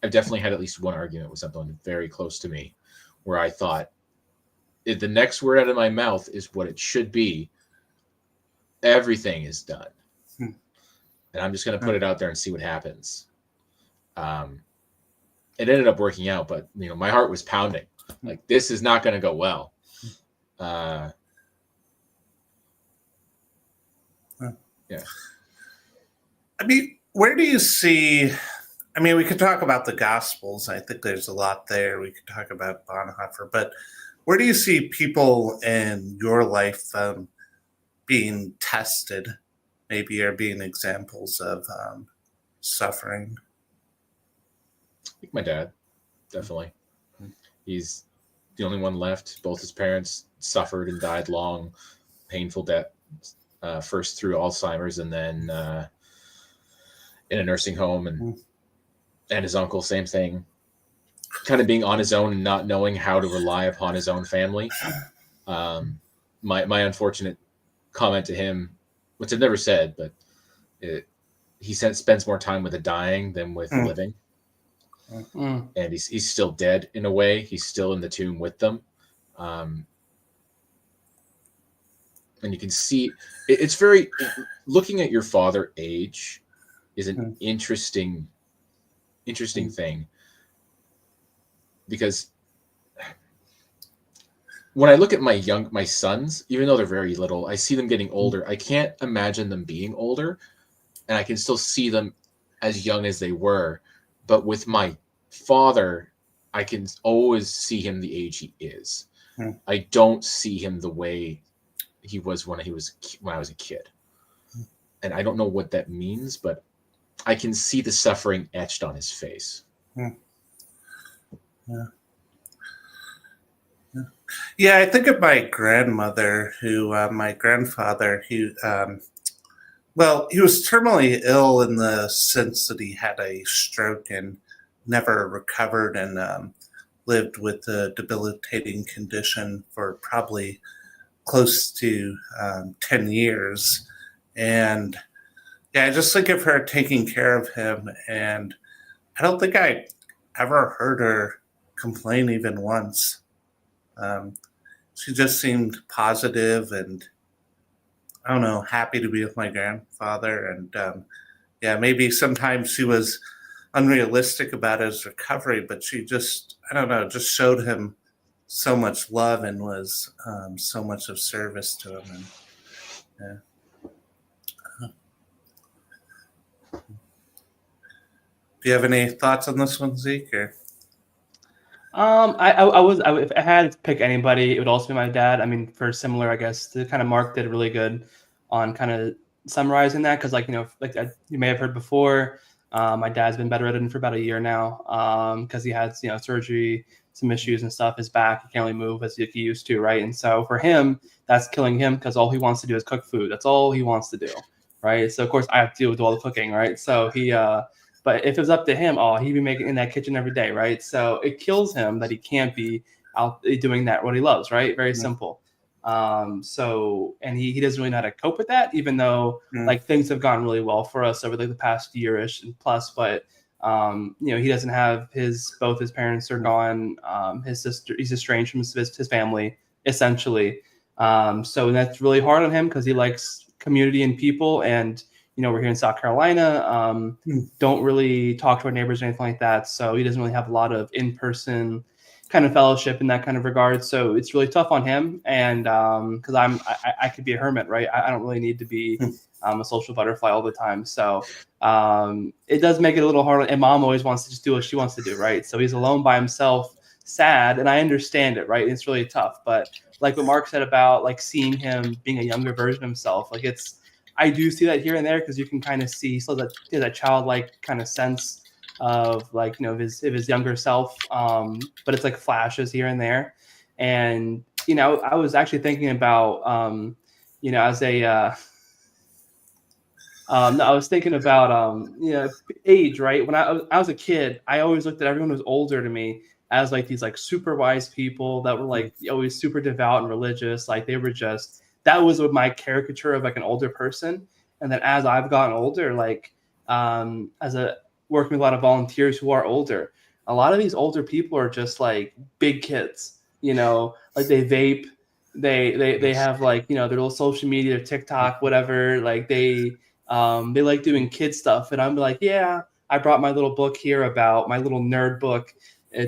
definitely had at least one argument with someone very close to me where I thought, if the next word out of my mouth is what it should be, everything is done. And I'm just going to put it out there and see what happens. It ended up working out, but you know, my heart was pounding. Like, this is not going to go well. Yeah. I mean, where do you see, I mean, we could talk about the Gospels. I think there's a lot there. We could talk about Bonhoeffer, but where do you see people in your life being tested, maybe, or being examples of suffering? I think my dad, definitely. He's the only one left. Both his parents suffered and died long, painful death, first through Alzheimer's and then in a nursing home, and his uncle, same thing, kind of being on his own and not knowing how to rely upon his own family. My unfortunate comment to him, which I've never said, but he spends more time with the dying than with the living. And he's still dead in a way. He's still in the tomb with them. And you can see it's very, looking at your father age is an interesting thing, because when I look at my sons, even though they're very little, I see them getting older. I can't imagine them being older, and I can still see them as young as they were. But with my father, I can always see him the age he is. I don't see him the way he was when I was a kid. And I don't know what that means, but I can see the suffering etched on his face. Yeah, I think of my grandmother, who my grandfather, he was terminally ill in the sense that he had a stroke in never recovered and lived with a debilitating condition for probably close to 10 years. And yeah, I just think of her taking care of him, and I don't think I ever heard her complain even once. Um, she just seemed positive and, I don't know, happy to be with my grandfather. And yeah, maybe sometimes she was unrealistic about his recovery, but she just, I don't know, just showed him so much love and was so much of service to him. And yeah. Do you have any thoughts on this one, Zeke? Or? If I had to pick anybody, it would also be my dad. I mean, for similar, I guess, the kind of Mark did really good on kind of summarizing that, because you may have heard before, my dad's been bedridden for about a year now, because he had surgery, some issues and stuff. His back, he can't really move as he used to, right? And so for him, that's killing him, because all he wants to do is cook food. That's all he wants to do, right? So of course I have to deal with all the cooking, right? So but if it was up to him, he'd be making in that kitchen every day, right? So it kills him that he can't be out doing that what he loves, right? Very simple. And he doesn't really know how to cope with that, even though like things have gone really well for us over the past year-ish and plus. But he doesn't have both his parents are gone. His sister, he's estranged from his family essentially. So that's really hard on him, because he likes community and people, and we're here in South Carolina, don't really talk to our neighbors or anything like that. So he doesn't really have a lot of in-person kind of fellowship in that kind of regard. So it's really tough on him. And because I could be a hermit, right? I don't really need to be a social butterfly all the time. So it does make it a little harder. And mom always wants to just do what she wants to do, right? So he's alone by himself, sad. And I understand it, right? It's really tough. But like what Mark said about like seeing him being a younger version of himself, like I do see that here and there, because you can kind of see that childlike kind of sense of like of his younger self, but it's like flashes here and there. And I was actually thinking about as a I was thinking about age, right? When I was a kid, I always looked at everyone who was older to me as like these like super wise people that were like always super devout and religious. Like they were just, that was my caricature of like an older person. And then as I've gotten older, like working with a lot of volunteers who are older, a lot of these older people are just like big kids, like they vape, they have like their little social media, TikTok, whatever. Like they like doing kid stuff, and I'm like, yeah, I brought my little book here, about my little nerd book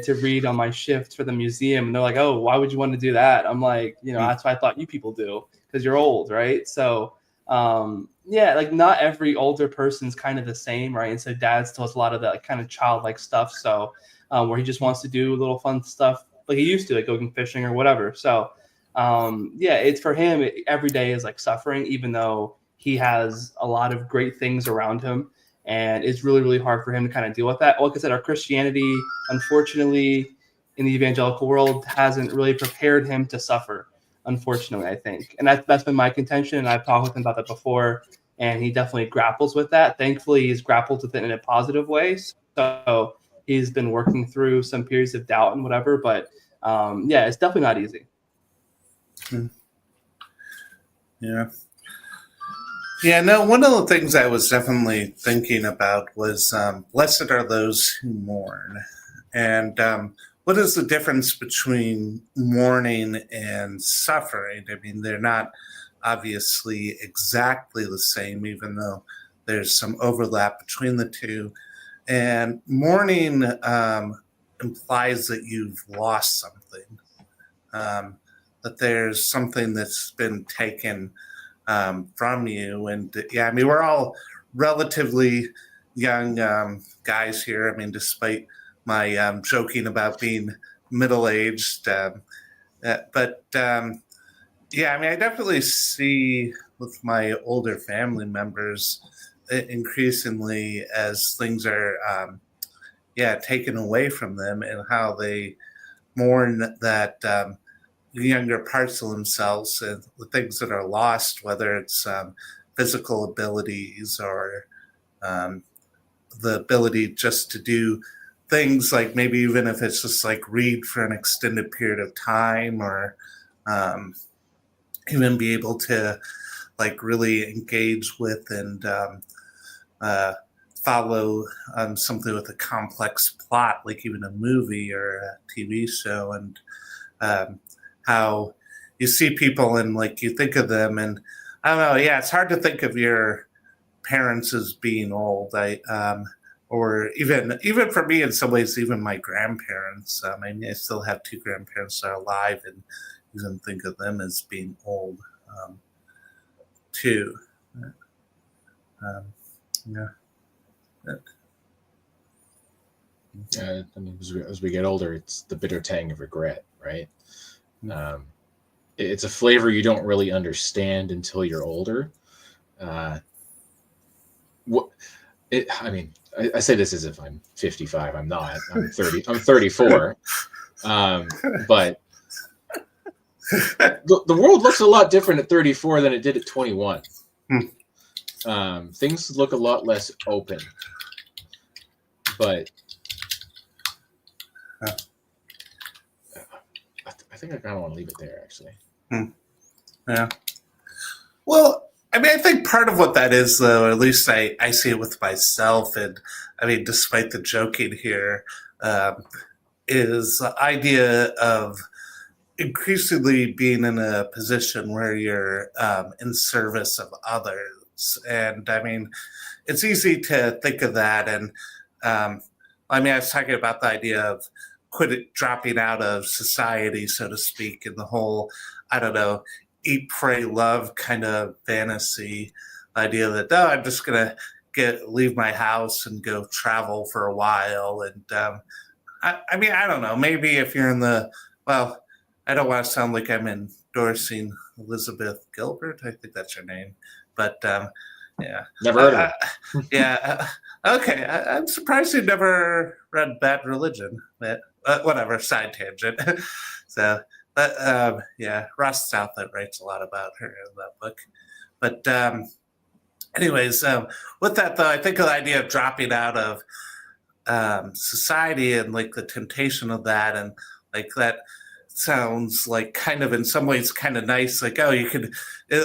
to read on my shift for the museum. And they're like, oh, why would you want to do that? I'm like, that's what I thought you people do, because you're old, right? So like not every older person's kind of the same, right? And so dad still has a lot of that kind of childlike stuff. So where he just wants to do little fun stuff like he used to, like going fishing or whatever. So it's for him, every day is like suffering, even though he has a lot of great things around him. And it's really, really hard for him to kind of deal with that. Like I said, our Christianity, unfortunately, in the evangelical world, hasn't really prepared him to suffer, unfortunately, I think. And that's been my contention. And I've talked with him about that before. And he definitely grapples with that. Thankfully, he's grappled with it in a positive way. So he's been working through some periods of doubt and whatever. But it's definitely not easy. Yeah. Yeah, no, one of the things I was definitely thinking about was blessed are those who mourn. And what is the difference between mourning and suffering? I mean, they're not obviously exactly the same, even though there's some overlap between the two. And mourning implies that you've lost something, that there's something that's been taken from you. And yeah, I mean, we're all relatively young guys here. I mean, despite my joking about being middle-aged, but yeah, I mean, I definitely see with my older family members increasingly as things are taken away from them, and how they mourn that younger parts of themselves and the things that are lost, whether it's physical abilities or the ability just to do things like maybe even if it's just like read for an extended period of time, or even be able to like really engage with and follow something with a complex plot, like even a movie or a TV show, and how you see people and like you think of them, and I don't know, yeah, it's hard to think of your parents as being old. Or even for me, in some ways, even my grandparents. I mean, I still have two grandparents that are alive, and even think of them as being old too. Yeah. I mean, as we get older, it's the bitter tang of regret, right? It's a flavor you don't really understand until you're older. I mean, I say this as if I'm 55. I'm not. I'm 30. I'm 34. But the world looks a lot different at 34 than it did at 21. Things look a lot less open. But I think I kind of want to leave it there, actually. Yeah. Well, I mean, I think part of what that is, though, at least I see it with myself, and I mean, despite the joking here, is the idea of increasingly being in a position where you're in service of others. And I mean, it's easy to think of that. And I mean, I was talking about the idea of dropping out of society, so to speak, and the whole, I don't know, eat, pray, love kind of fantasy idea that, oh, I'm just going to leave my house and go travel for a while. And I mean, I don't know, maybe if you're in well, I don't want to sound like I'm endorsing Elizabeth Gilbert. I think that's her name. But yeah. Never heard of her. Yeah. Okay. I'm surprised you never read Bad Religion. But whatever, side tangent. So, yeah, Ross Southett writes a lot about her in that book. But anyways, with that, though, I think the idea of dropping out of society and like the temptation of that, and like that sounds like kind of in some ways kind of nice. Like, oh, you could,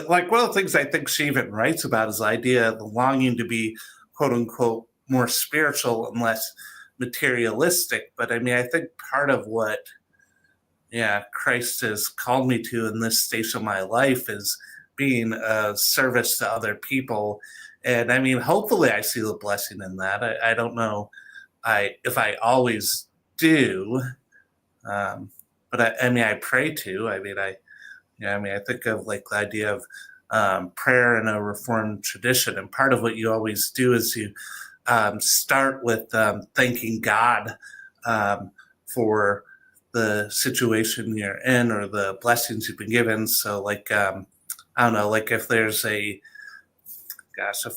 like one of the things I think she even writes about is the idea of the longing to be, quote unquote, more spiritual and less materialistic. But I mean, I think part of what, yeah, Christ has called me to in this stage of my life is being a service to other people. And I mean, hopefully I see the blessing in that. I don't know if I always do, but I mean, I pray to. I mean, I think of like the idea of prayer in a Reformed tradition, and part of what you always do is you start with thanking God for the situation you're in or the blessings you've been given. So, like, I don't know, like if there's a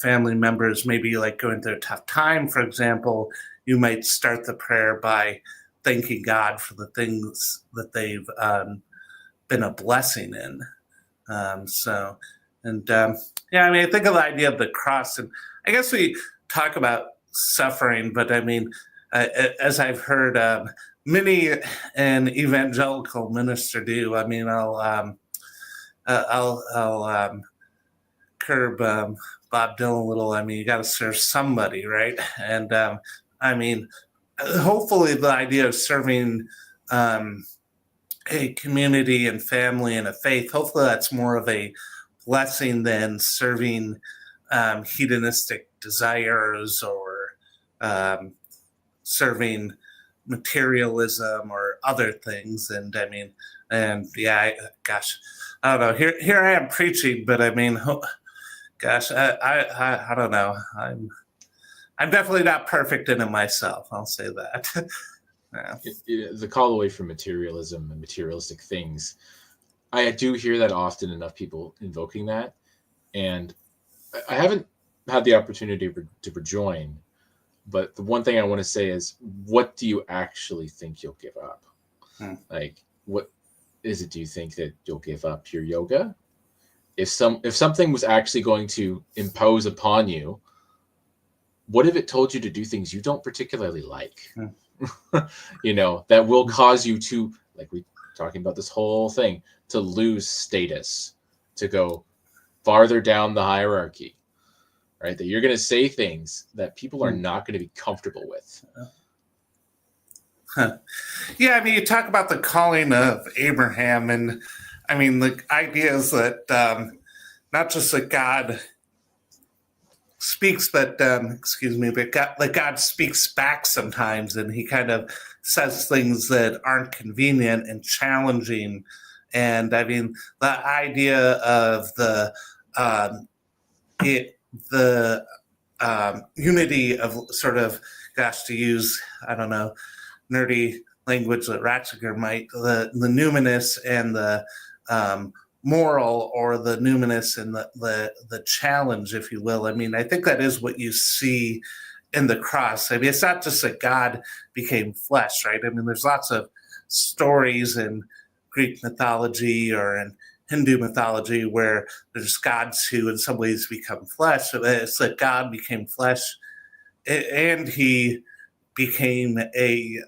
family member is maybe like going through a tough time, for example, you might start the prayer by thanking God for the things that they've been a blessing in. Yeah, I mean, I think of the idea of the cross, and I guess we talk about suffering, but I mean, as I've heard many an evangelical minister do, I mean, I'll curb Bob Dylan a little. I mean, you got to serve somebody, right? And I mean, hopefully the idea of serving a community and family and a faith, hopefully that's more of a blessing than serving hedonistic desires or serving materialism or other things. And I mean, and yeah, I don't know. Here I am preaching, but I mean, I don't know. I'm definitely not perfect in it myself. I'll say that. Yeah. The call away from materialism and materialistic things, I do hear that often, enough people invoking that. And I haven't had the opportunity to rejoin, but the one thing I want to say is, what do you actually think you'll give up? Like, what is it? Do you think that you'll give up your yoga? If something was actually going to impose upon you, what if it told you to do things you don't particularly like? that will cause you to, like we talking about this whole thing, to lose status, to go farther down the hierarchy, right? That you're going to say things that people are not going to be comfortable with. Yeah, I mean, you talk about the calling of Abraham, and I mean, the idea is that not just that God speaks, but God speaks back sometimes, and he kind of says things that aren't convenient and challenging. And I mean, the idea of the unity of sort of, gosh, to use, I don't know, nerdy language that Ratzinger might, the numinous and the moral, or the numinous and the challenge, if you will. I mean, I think that is what you see in the cross. I mean, it's not just that God became flesh, right? I mean, there's lots of stories in Greek mythology or in Hindu mythology where there's gods who in some ways become flesh. It's that God became flesh, and he became a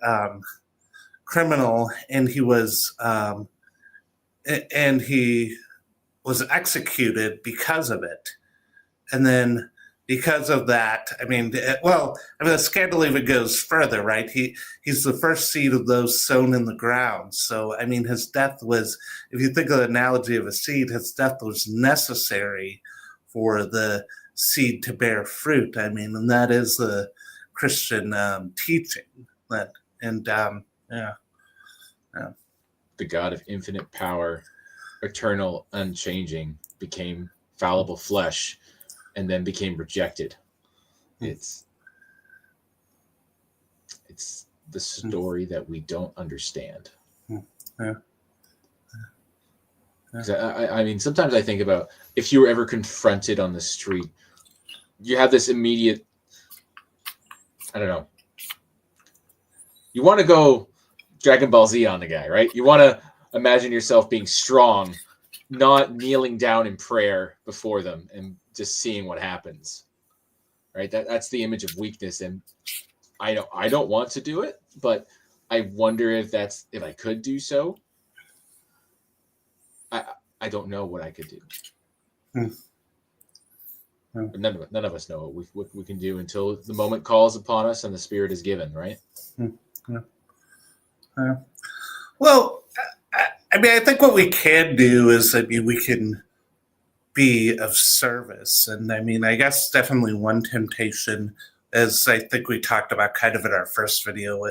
criminal, and he was executed because of it. And then because of that, I mean, the scandal even goes further, right? He's the first seed of those sown in the ground. So, I mean, his death was, if you think of the analogy of a seed, his death was necessary for the seed to bear fruit. I mean, and that is the Christian teaching. The God of infinite power, eternal, unchanging, became fallible flesh, and then became rejected. It's the story that we don't understand. I mean, sometimes I think about if you were ever confronted on the street, you have this immediate, I don't know, you want to go Dragon Ball Z on the guy, right? You want to imagine yourself being strong, not kneeling down in prayer before them and just seeing what happens, right? That's the image of weakness, and I don't want to do it, but I wonder if I could do so. I don't know what I could do. None of us know what we can do until the moment calls upon us and the Spirit is given, right? Well, I mean, I think what we can do is, I mean, we can be of service. And I mean, I guess definitely one temptation, as I think we talked about kind of in our first video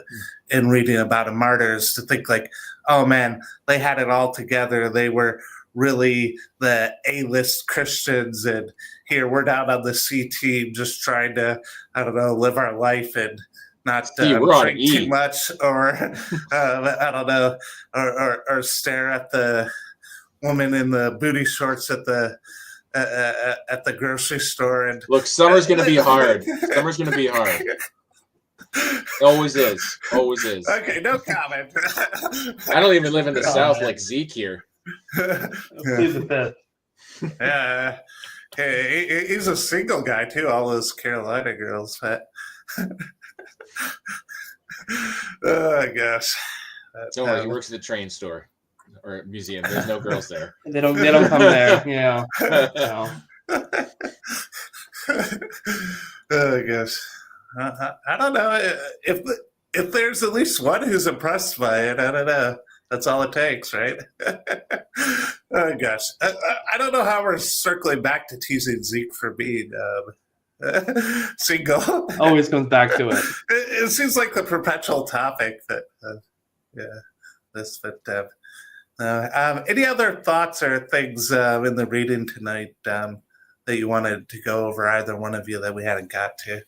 in reading about a martyr, is to think like, oh man, they had it all together. They were really the A-list Christians, and here we're down on the C team just trying to, I don't know, live our life and not drink too much, or I don't know, or stare at the woman in the booty shorts at the grocery store. And look, summer's gonna be hard. Summer's gonna be hard. Always is. Always is. Okay, no comment. I don't even live in the South like Zeke here. Please a bit. Yeah. Hey, he's a single guy too. All those Carolina girls, but oh gosh. Don't worry, he works at the train store or museum. There's no girls there. They don't come there. Yeah. No. Oh gosh. I don't know if there's at least one who's impressed by it. I don't know. That's all it takes, right? Oh gosh, I don't know how we're circling back to teasing Zeke for being single. Always comes back to it. It seems like the perpetual topic that, this. But any other thoughts or things in the reading tonight that you wanted to go over, either one of you, that we hadn't got to?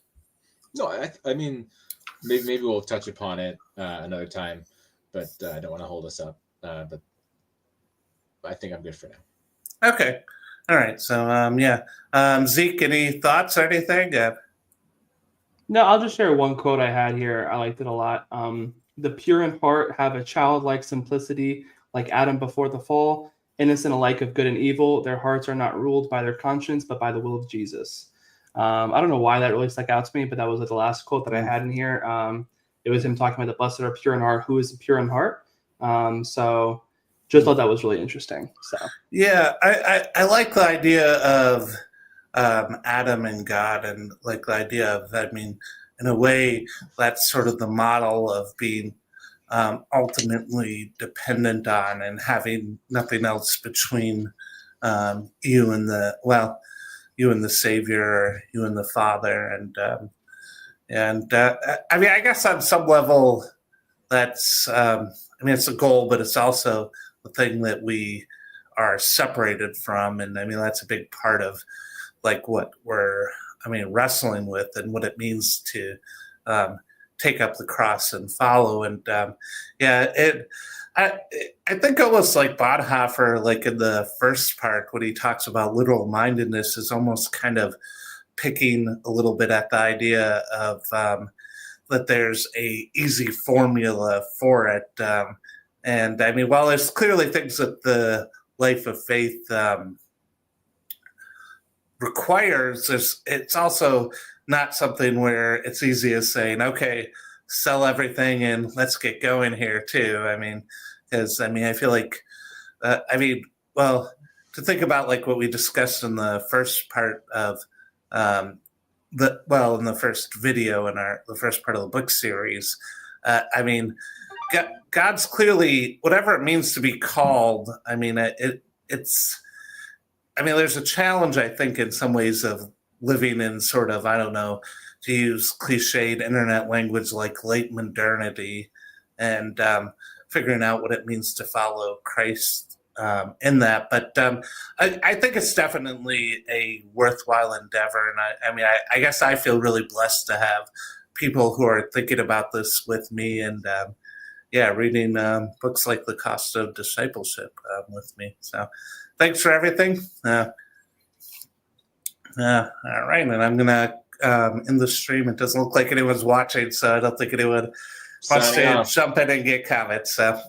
No, I mean, maybe we'll touch upon it another time, but I don't want to hold us up. But I think I'm good for now. Okay. All right. So, Zeke, any thoughts or anything? No, I'll just share one quote I had here. I liked it a lot. The pure in heart have a childlike simplicity, like Adam before the fall, innocent alike of good and evil. Their hearts are not ruled by their conscience, but by the will of Jesus. I don't know why that really stuck out to me, but that was the last quote that I had in here. it was him talking about the blessed are pure in heart, who is pure in heart. So just thought that was really interesting. So yeah, I like the idea of Adam and God, and like the idea of, I mean, in a way, that's sort of the model of being ultimately dependent on and having nothing else between you and the Savior, you and the Father, and I mean, I guess on some level, that's I mean, it's a goal, but it's also the thing that we are separated from, and I mean, that's a big part of like what we're, I mean, wrestling with and what it means to take up the cross and follow. And I think almost like Bonhoeffer, like in the first part, when he talks about literal mindedness, is almost kind of picking a little bit at the idea of that there's a easy formula for it. And I mean, while there's clearly things that the life of faith requires, it's also not something where it's easy as saying, okay, sell everything and let's get going here too. I mean, because I mean, I feel like, well, to think about like what we discussed in the first part of in the first video in the first part of the book series, I mean, God's clearly, whatever it means to be called, I mean, it's, I mean, there's a challenge, I think, in some ways of living in sort of, I don't know, to use cliched internet language like late modernity, and figuring out what it means to follow Christ in that. But I think it's definitely a worthwhile endeavor. And I mean, I guess I feel really blessed to have people who are thinking about this with me, and reading books like The Cost of Discipleship with me. So thanks for everything. All right, and I'm going to end the stream. It doesn't look like anyone's watching, so I don't think anyone wants to jump in and get comments. So.